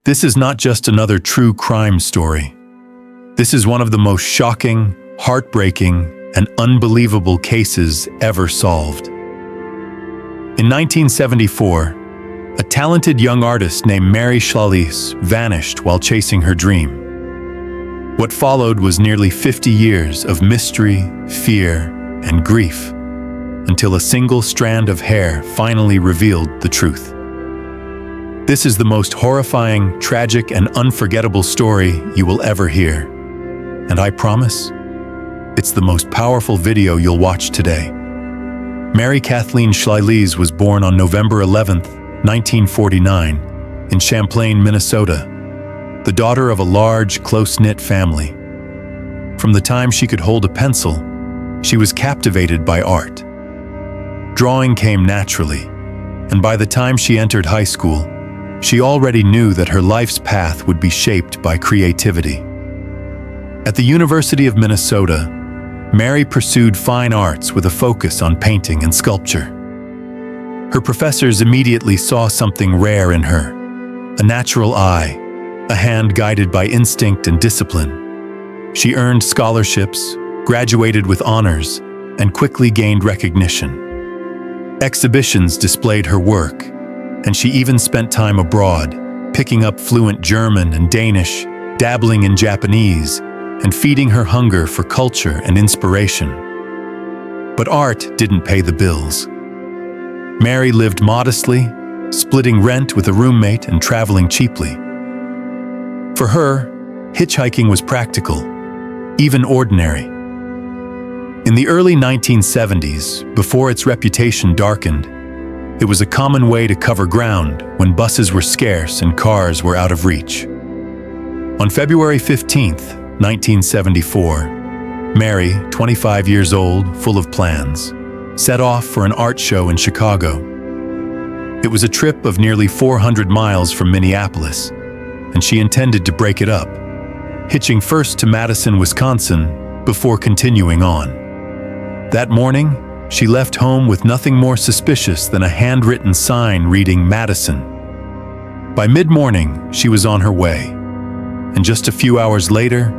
This is not just another true crime story. This is one of the most shocking, heartbreaking, and unbelievable cases ever solved. In 1974, a talented young artist named Mary Schllees vanished while chasing her dream. What followed was nearly 50 years of mystery, fear, and grief, until a single strand of hair finally revealed the truth. This is the most horrifying, tragic, and unforgettable story you will ever hear. And I promise, it's the most powerful video you'll watch today. Mary Kathleen Schllees was born on November 11, 1949, in Champlain, Minnesota, the daughter of a large, close-knit family. From the time she could hold a pencil, she was captivated by art. Drawing came naturally, and by the time she entered high school, she already knew that her life's path would be shaped by creativity. At the University of Minnesota, Mary pursued fine arts with a focus on painting and sculpture. Her professors immediately saw something rare in her, a natural eye, a hand guided by instinct and discipline. She earned scholarships, graduated with honors, and quickly gained recognition. Exhibitions displayed her work, and she even spent time abroad, picking up fluent German and Danish, dabbling in Japanese, and feeding her hunger for culture and inspiration. But art didn't pay the bills. Mary lived modestly, splitting rent with a roommate and traveling cheaply. For her, hitchhiking was practical, even ordinary. In the early 1970s, before its reputation darkened, it was a common way to cover ground when buses were scarce and cars were out of reach. On February 15th, 1974, Mary, 25 years old, full of plans, set off for an art show in Chicago. It was a trip of nearly 400 miles from Minneapolis, and she intended to break it up, hitching first to Madison, Wisconsin, before continuing on. That morning, she left home with nothing more suspicious than a handwritten sign reading Madison. By mid-morning, she was on her way, and just a few hours later,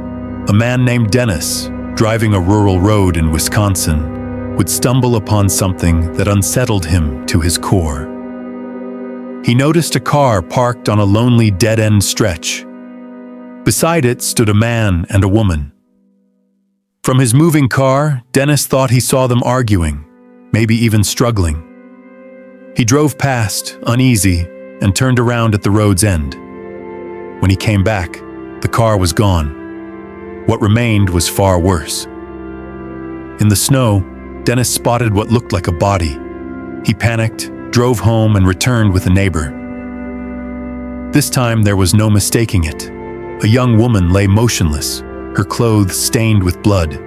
a man named Dennis, driving a rural road in Wisconsin, would stumble upon something that unsettled him to his core. He noticed a car parked on a lonely dead-end stretch. Beside it stood a man and a woman. From his moving car, Dennis thought he saw them arguing, maybe even struggling. He drove past, uneasy, and turned around at the road's end. When he came back, the car was gone. What remained was far worse. In the snow, Dennis spotted what looked like a body. He panicked, drove home, and returned with a neighbor. This time there was no mistaking it. A young woman lay motionless, her clothes stained with blood.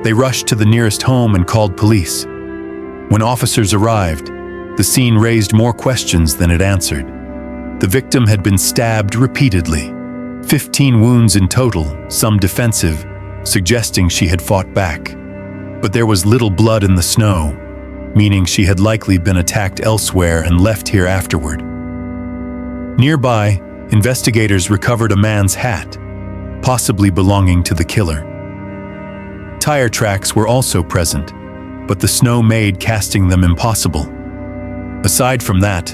They rushed to the nearest home and called police. When officers arrived, the scene raised more questions than it answered. The victim had been stabbed repeatedly, 15 wounds in total, some defensive, suggesting she had fought back. But there was little blood in the snow, meaning she had likely been attacked elsewhere and left here afterward. Nearby, investigators recovered a man's hat, possibly belonging to the killer. Tire tracks were also present, but the snow made casting them impossible. Aside from that,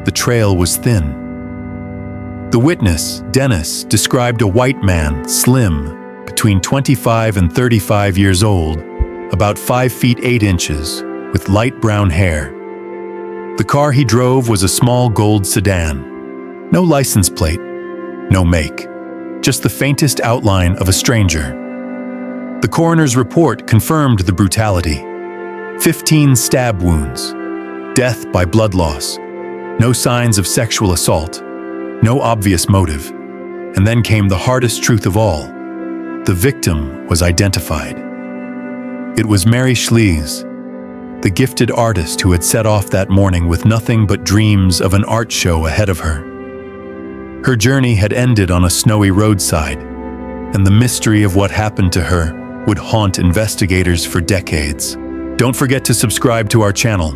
the trail was thin. The witness, Dennis, described a white man, slim, between 25 and 35 years old, about 5 feet 8 inches, with light brown hair. The car he drove was a small gold sedan. No license plate, no make, just the faintest outline of a stranger. The coroner's report confirmed the brutality. 15 stab wounds, death by blood loss, no signs of sexual assault, no obvious motive. And then came the hardest truth of all. The victim was identified. It was Mary Schllees, the gifted artist who had set off that morning with nothing but dreams of an art show ahead of her. Her journey had ended on a snowy roadside, and the mystery of what happened to her would haunt investigators for decades. Don't forget to subscribe to our channel.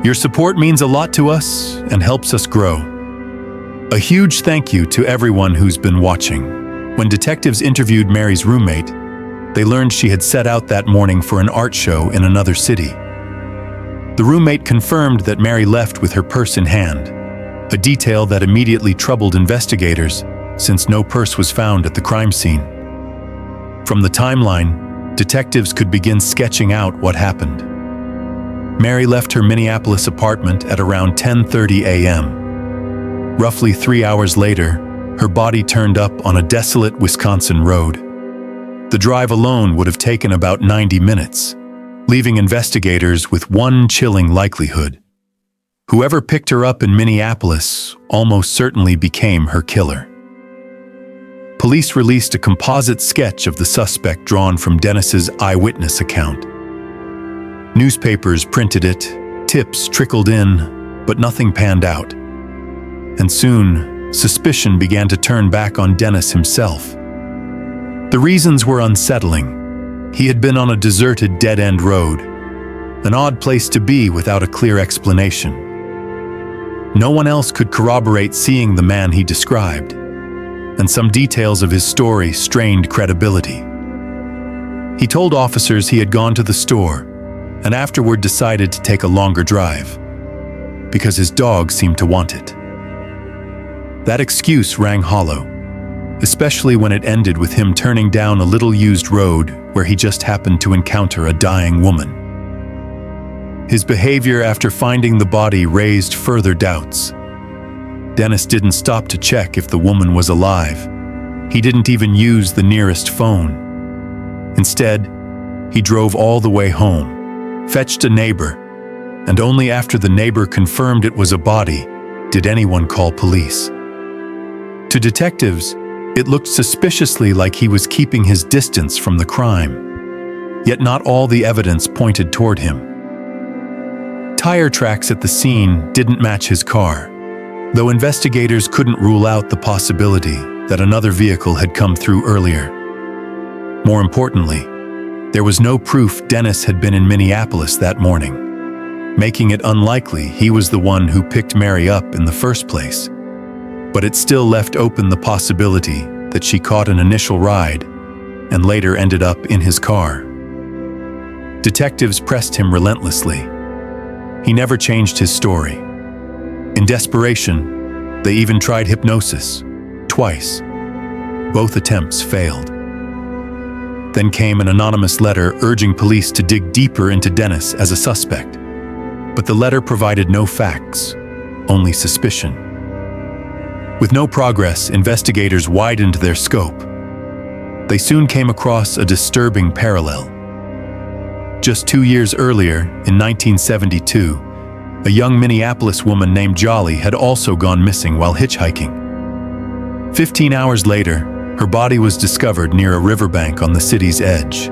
Your support means a lot to us and helps us grow. A huge thank you to everyone who's been watching. When detectives interviewed Mary's roommate, they learned she had set out that morning for an art show in another city. The roommate confirmed that Mary left with her purse in hand, a detail that immediately troubled investigators since no purse was found at the crime scene. From the timeline, detectives could begin sketching out what happened. Mary left her Minneapolis apartment at around 10:30 a.m. Roughly 3 hours later, her body turned up on a desolate Wisconsin road. The drive alone would have taken about 90 minutes, leaving investigators with one chilling likelihood. Whoever picked her up in Minneapolis almost certainly became her killer. Police released a composite sketch of the suspect drawn from Dennis's eyewitness account. Newspapers printed it, tips trickled in, but nothing panned out. And soon, suspicion began to turn back on Dennis himself. The reasons were unsettling. He had been on a deserted dead-end road, an odd place to be without a clear explanation. No one else could corroborate seeing the man he described, and some details of his story strained credibility. He told officers he had gone to the store and afterward decided to take a longer drive because his dog seemed to want it. That excuse rang hollow, especially when it ended with him turning down a little-used road where he just happened to encounter a dying woman. His behavior after finding the body raised further doubts. Dennis didn't stop to check if the woman was alive. He didn't even use the nearest phone. Instead, he drove all the way home, fetched a neighbor, and only after the neighbor confirmed it was a body did anyone call police. To detectives, it looked suspiciously like he was keeping his distance from the crime, yet not all the evidence pointed toward him. Tire tracks at the scene didn't match his car, though investigators couldn't rule out the possibility that another vehicle had come through earlier. More importantly, there was no proof Dennis had been in Minneapolis that morning, making it unlikely he was the one who picked Mary up in the first place. But it still left open the possibility that she caught an initial ride and later ended up in his car. Detectives pressed him relentlessly. He never changed his story. In desperation, they even tried hypnosis, twice. Both attempts failed. Then came an anonymous letter urging police to dig deeper into Dennis as a suspect. But the letter provided no facts, only suspicion. With no progress, investigators widened their scope. They soon came across a disturbing parallel. Just 2 years earlier, in 1972, a young Minneapolis woman named Jolly had also gone missing while hitchhiking. 15 hours later, her body was discovered near a riverbank on the city's edge.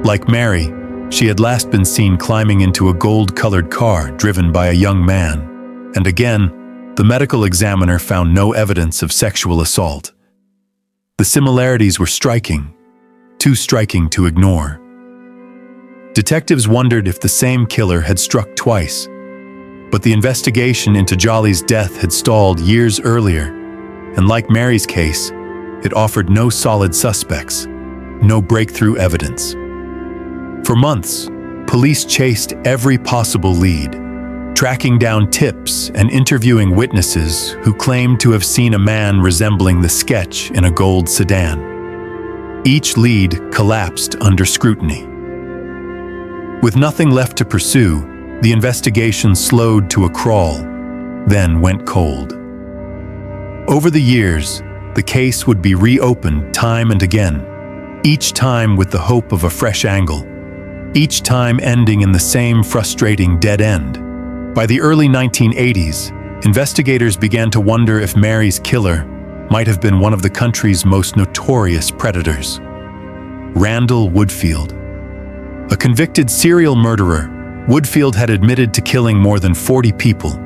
Like Mary, she had last been seen climbing into a gold-colored car driven by a young man, and again, the medical examiner found no evidence of sexual assault. The similarities were striking, too striking to ignore. Detectives wondered if the same killer had struck twice, but the investigation into Jolly's death had stalled years earlier, and like Mary's case, it offered no solid suspects, no breakthrough evidence. For months, police chased every possible lead, tracking down tips and interviewing witnesses who claimed to have seen a man resembling the sketch in a gold sedan. Each lead collapsed under scrutiny. With nothing left to pursue, the investigation slowed to a crawl, then went cold. Over the years, the case would be reopened time and again, each time with the hope of a fresh angle, each time ending in the same frustrating dead end. By the early 1980s, investigators began to wonder if Mary's killer might have been one of the country's most notorious predators. Randall Woodfield. A convicted serial murderer, Woodfield had admitted to killing more than 40 people,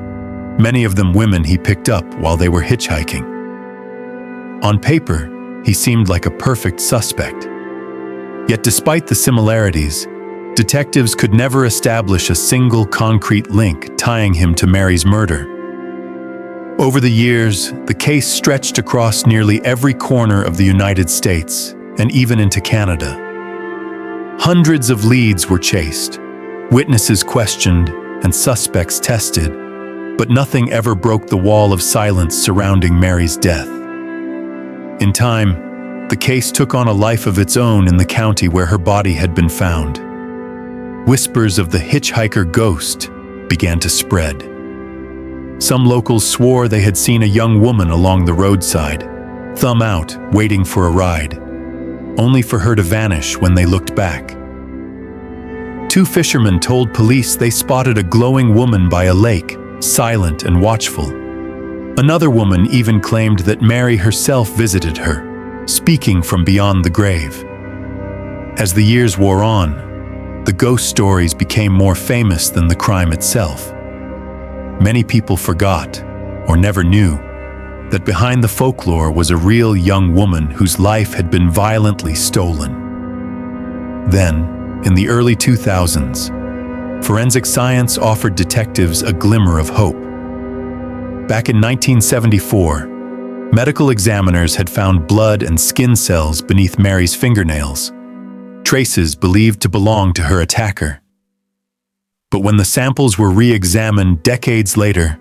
many of them women he picked up while they were hitchhiking. On paper, he seemed like a perfect suspect. Yet despite the similarities, detectives could never establish a single concrete link tying him to Mary's murder. Over the years, the case stretched across nearly every corner of the United States and even into Canada. Hundreds of leads were chased, witnesses questioned, and suspects tested, but nothing ever broke the wall of silence surrounding Mary's death. In time, the case took on a life of its own in the county where her body had been found. Whispers of the hitchhiker ghost began to spread. Some locals swore they had seen a young woman along the roadside, thumb out, waiting for a ride, only for her to vanish when they looked back. Two fishermen told police they spotted a glowing woman by a lake, silent and watchful. Another woman even claimed that Mary herself visited her, speaking from beyond the grave. As the years wore on, the ghost stories became more famous than the crime itself. Many people forgot, or never knew, that behind the folklore was a real young woman whose life had been violently stolen. Then, in the early 2000s, forensic science offered detectives a glimmer of hope. Back in 1974, medical examiners had found blood and skin cells beneath Mary's fingernails, traces believed to belong to her attacker. But when the samples were re-examined decades later,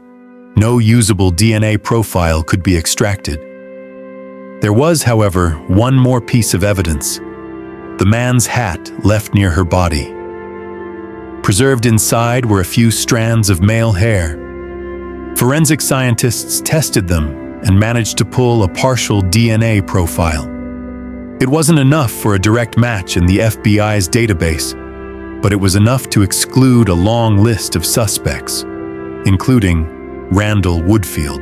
no usable DNA profile could be extracted. There was, however, one more piece of evidence: the man's hat left near her body. Preserved inside were a few strands of male hair. Forensic scientists tested them and managed to pull a partial DNA profile. It wasn't enough for a direct match in the FBI's database, but it was enough to exclude a long list of suspects, including Randall Woodfield.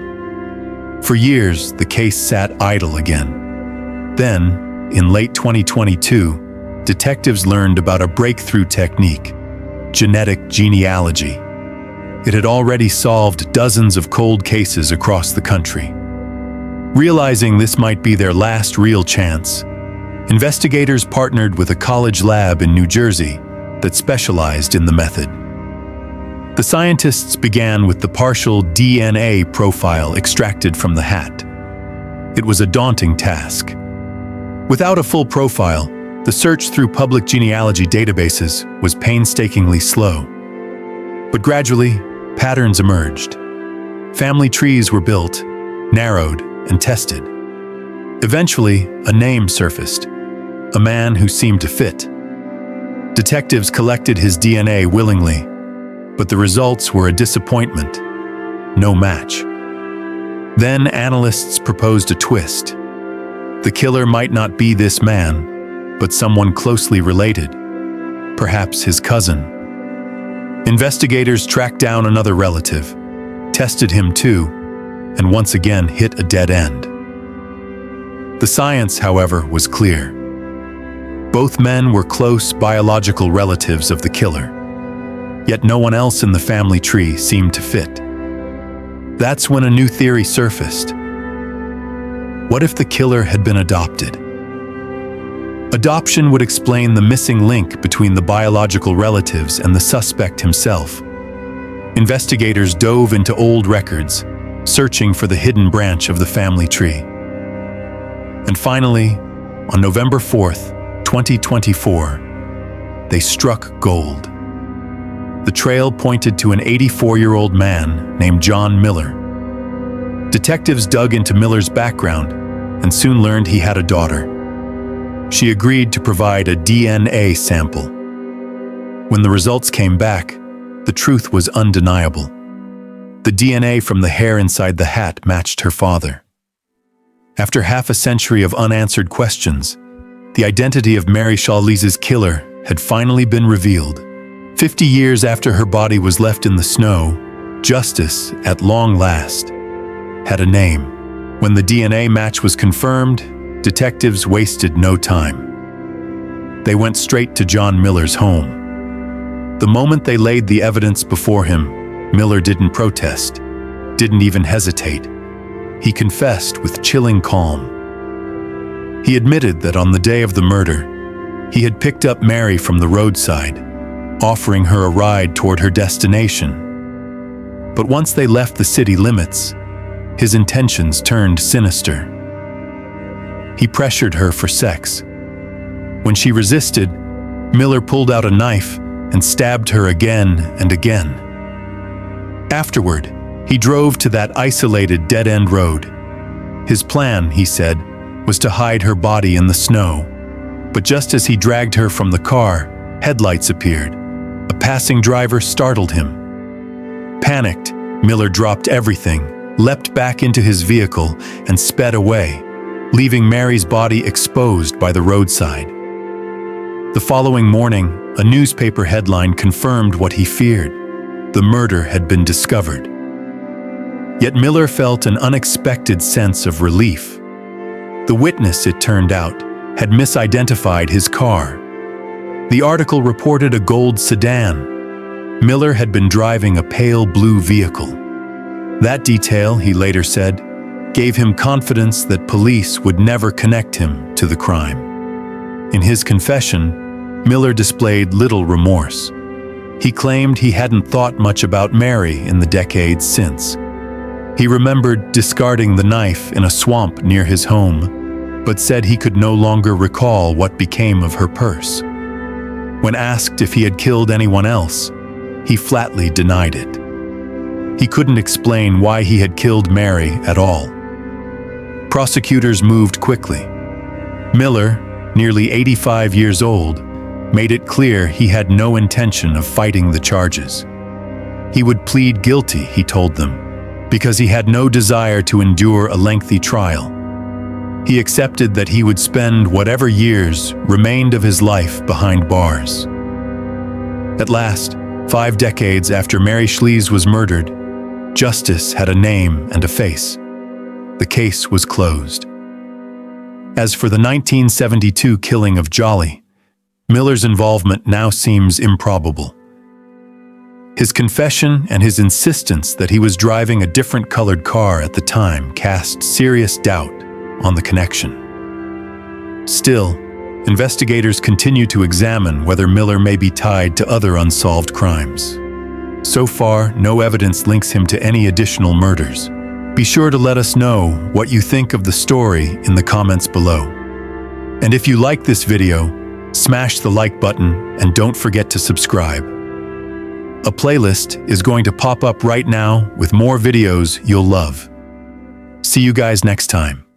For years, the case sat idle again. Then, in late 2022, detectives learned about a breakthrough technique: genetic genealogy. It had already solved dozens of cold cases across the country. Realizing this might be their last real chance, investigators partnered with a college lab in New Jersey that specialized in the method. The scientists began with the partial DNA profile extracted from the hat. It was a daunting task. Without a full profile, the search through public genealogy databases was painstakingly slow. But gradually, patterns emerged. Family trees were built, narrowed, and tested. Eventually, a name surfaced, a man who seemed to fit. Detectives collected his DNA willingly, but the results were a disappointment. No match. Then analysts proposed a twist. The killer might not be this man, but someone closely related, perhaps his cousin. Investigators tracked down another relative, tested him too, and once again hit a dead end. The science, however, was clear. Both men were close biological relatives of the killer, yet no one else in the family tree seemed to fit. That's when a new theory surfaced. What if the killer had been adopted? Adoption would explain the missing link between the biological relatives and the suspect himself. Investigators dove into old records, searching for the hidden branch of the family tree. And finally, on November 4th, 2024, they struck gold. The trail pointed to an 84-year-old man named John Miller. Detectives dug into Miller's background and soon learned he had a daughter. She agreed to provide a DNA sample. When the results came back, the truth was undeniable. The DNA from the hair inside the hat matched her father. After half a century of unanswered questions, the identity of Mary Schllees' killer had finally been revealed. 50 years after her body was left in the snow, justice, at long last, had a name. When the DNA match was confirmed, detectives wasted no time. They went straight to John Miller's home. The moment they laid the evidence before him, Miller didn't protest, didn't even hesitate. He confessed with chilling calm. He admitted that on the day of the murder, he had picked up Mary from the roadside, offering her a ride toward her destination. But once they left the city limits, his intentions turned sinister. He pressured her for sex. When she resisted, Miller pulled out a knife and stabbed her again and again. Afterward, he drove to that isolated dead-end road. His plan, he said, was to hide her body in the snow. But just as he dragged her from the car, headlights appeared. A passing driver startled him. Panicked, Miller dropped everything, leapt back into his vehicle, and sped away, leaving Mary's body exposed by the roadside. The following morning, a newspaper headline confirmed what he feared. The murder had been discovered. Yet Miller felt an unexpected sense of relief. The witness, it turned out, had misidentified his car. The article reported a gold sedan. Miller had been driving a pale blue vehicle. That detail, he later said, gave him confidence that police would never connect him to the crime. In his confession, Miller displayed little remorse. He claimed he hadn't thought much about Mary in the decades since. He remembered discarding the knife in a swamp near his home, but said he could no longer recall what became of her purse. When asked if he had killed anyone else, he flatly denied it. He couldn't explain why he had killed Mary at all. Prosecutors moved quickly. Miller, nearly 85 years old, made it clear he had no intention of fighting the charges. He would plead guilty, he told them, because he had no desire to endure a lengthy trial. He accepted that he would spend whatever years remained of his life behind bars. At last, 5 decades after Mary Schllees was murdered, justice had a name and a face. The case was closed. As for the 1972 killing of Jolly, Miller's involvement now seems improbable. His confession and his insistence that he was driving a different colored car at the time cast serious doubt on the connection. Still, investigators continue to examine whether Miller may be tied to other unsolved crimes. So far, no evidence links him to any additional murders. Be sure to let us know what you think of the story in the comments below. And if you like this video, smash the like button and don't forget to subscribe. A playlist is going to pop up right now with more videos you'll love. See you guys next time.